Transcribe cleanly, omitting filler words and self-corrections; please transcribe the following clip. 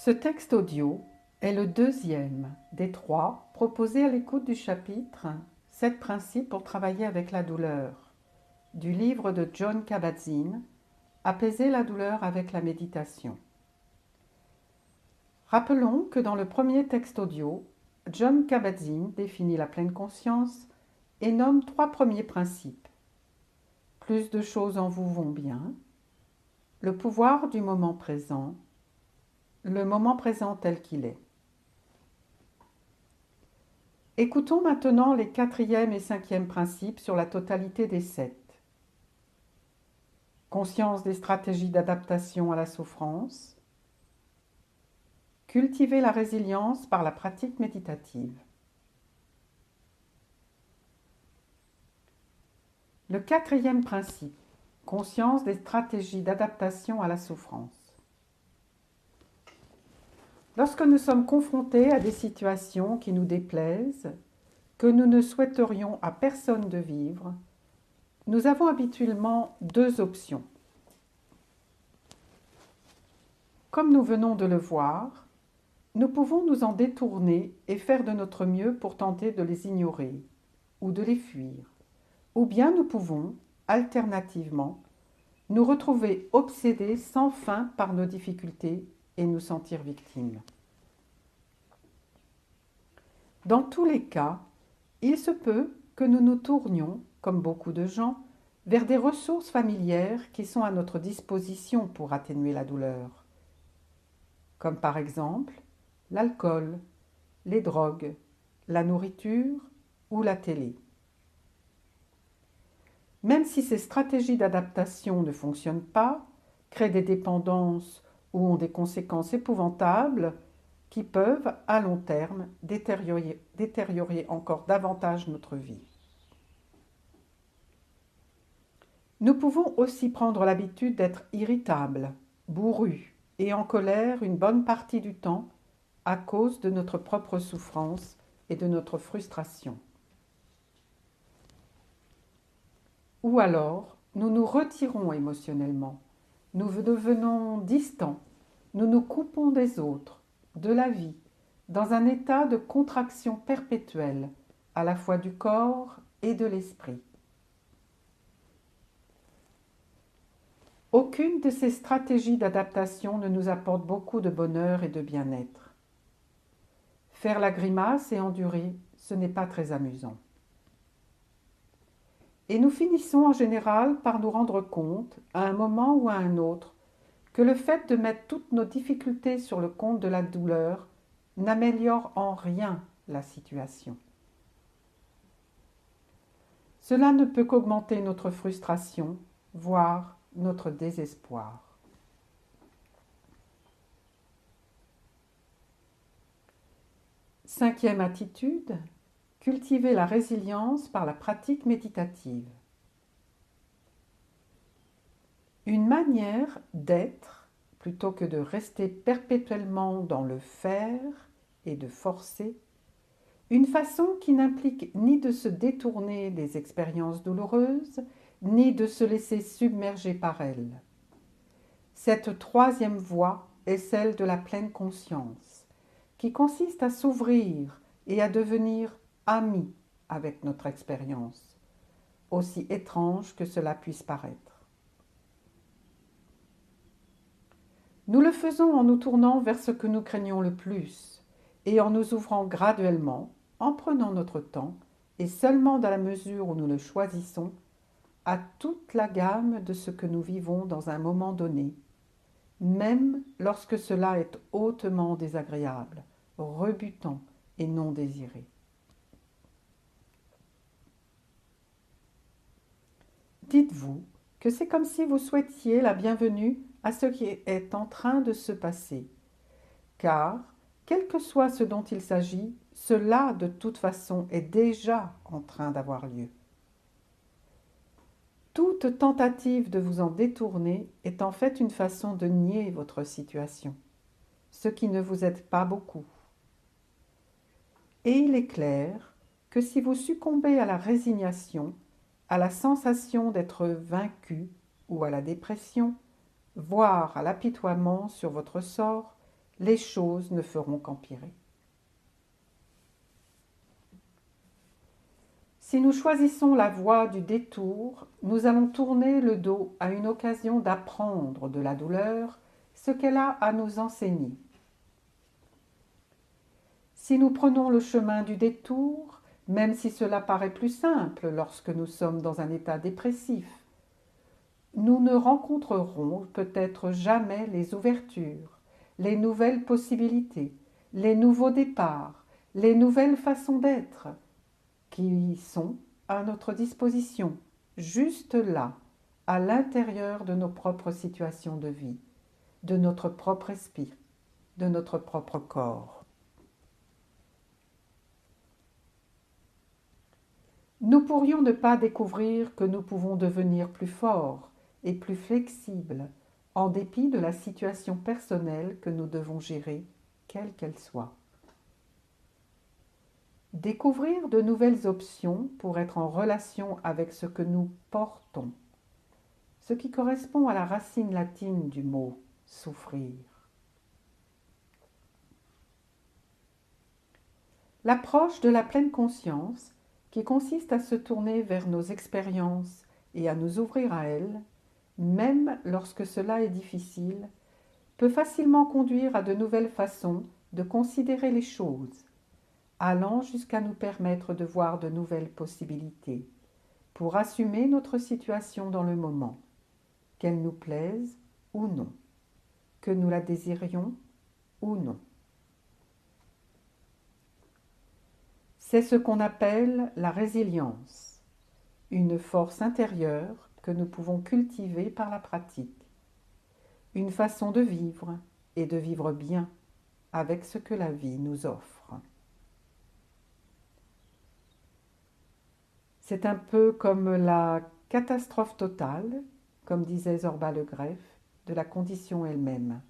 Ce texte audio est le deuxième des 3 proposés à l'écoute du chapitre « 7 principes pour travailler avec la douleur » du livre de Jon Kabat-Zinn « Apaiser la douleur avec la méditation ». Rappelons que dans le premier texte audio, Jon Kabat-Zinn définit la pleine conscience et nomme 3 premiers principes. Plus de choses en vous vont bien, le pouvoir du moment présent, le moment présent tel qu'il est. Écoutons maintenant les 4e et 5e principes sur la totalité des 7. Conscience des stratégies d'adaptation à la souffrance. Cultiver la résilience par la pratique méditative. Le 4e principe, conscience des stratégies d'adaptation à la souffrance. Lorsque nous sommes confrontés à des situations qui nous déplaisent, que nous ne souhaiterions à personne de vivre, nous avons habituellement 2 options. Comme nous venons de le voir, nous pouvons nous en détourner et faire de notre mieux pour tenter de les ignorer ou de les fuir. Ou bien nous pouvons, alternativement, nous retrouver obsédés sans fin par nos difficultés et nous sentir victimes. Dans tous les cas, il se peut que nous nous tournions, comme beaucoup de gens, vers des ressources familières qui sont à notre disposition pour atténuer la douleur, comme par exemple l'alcool, les drogues, la nourriture ou la télé. Même si ces stratégies d'adaptation ne fonctionnent pas, créent des dépendances ou ont des conséquences épouvantables qui peuvent, à long terme, détériorer encore davantage notre vie. Nous pouvons aussi prendre l'habitude d'être irritables, bourrus et en colère une bonne partie du temps à cause de notre propre souffrance et de notre frustration. Ou alors, nous nous retirons émotionnellement, nous devenons distants, nous nous coupons des autres, de la vie, dans un état de contraction perpétuelle, à la fois du corps et de l'esprit. Aucune de ces stratégies d'adaptation ne nous apporte beaucoup de bonheur et de bien-être. Faire la grimace et endurer, ce n'est pas très amusant. Et nous finissons en général par nous rendre compte, à un moment ou à un autre, que le fait de mettre toutes nos difficultés sur le compte de la douleur n'améliore en rien la situation. Cela ne peut qu'augmenter notre frustration, voire notre désespoir. Cinquième attitude, cultiver la résilience par la pratique méditative. Une manière d'être, plutôt que de rester perpétuellement dans le faire et de forcer, une façon qui n'implique ni de se détourner des expériences douloureuses, ni de se laisser submerger par elles. Cette 3e voie est celle de la pleine conscience, qui consiste à s'ouvrir et à devenir ami avec notre expérience, aussi étrange que cela puisse paraître. Nous le faisons en nous tournant vers ce que nous craignons le plus et en nous ouvrant graduellement, en prenant notre temps et seulement dans la mesure où nous le choisissons, à toute la gamme de ce que nous vivons dans un moment donné, même lorsque cela est hautement désagréable, rebutant et non désiré. Dites-vous que c'est comme si vous souhaitiez la bienvenue à ce qui est en train de se passer, car, quel que soit ce dont il s'agit, cela de toute façon est déjà en train d'avoir lieu. Toute tentative de vous en détourner est en fait une façon de nier votre situation, ce qui ne vous aide pas beaucoup. Et il est clair que si vous succombez à la résignation, à la sensation d'être vaincu ou à la dépression, voire à l'apitoiement sur votre sort, les choses ne feront qu'empirer. Si nous choisissons la voie du détour, nous allons tourner le dos à une occasion d'apprendre de la douleur ce qu'elle a à nous enseigner. Si nous prenons le chemin du détour, même si cela paraît plus simple lorsque nous sommes dans un état dépressif, nous ne rencontrerons peut-être jamais les ouvertures, les nouvelles possibilités, les nouveaux départs, les nouvelles façons d'être qui sont à notre disposition, juste là, à l'intérieur de nos propres situations de vie, de notre propre esprit, de notre propre corps. Nous pourrions ne pas découvrir que nous pouvons devenir plus forts et plus flexibles en dépit de la situation personnelle que nous devons gérer, quelle qu'elle soit. Découvrir de nouvelles options pour être en relation avec ce que nous portons, ce qui correspond à la racine latine du mot « souffrir ». L'approche de la pleine conscience, qui consiste à se tourner vers nos expériences et à nous ouvrir à elles, même lorsque cela est difficile, peut facilement conduire à de nouvelles façons de considérer les choses, allant jusqu'à nous permettre de voir de nouvelles possibilités, pour assumer notre situation dans le moment, qu'elle nous plaise ou non, que nous la désirions ou non. C'est ce qu'on appelle la résilience, une force intérieure que nous pouvons cultiver par la pratique, une façon de vivre et de vivre bien avec ce que la vie nous offre. C'est un peu comme la catastrophe totale, comme disait Zorba le Greff, de la condition elle-même.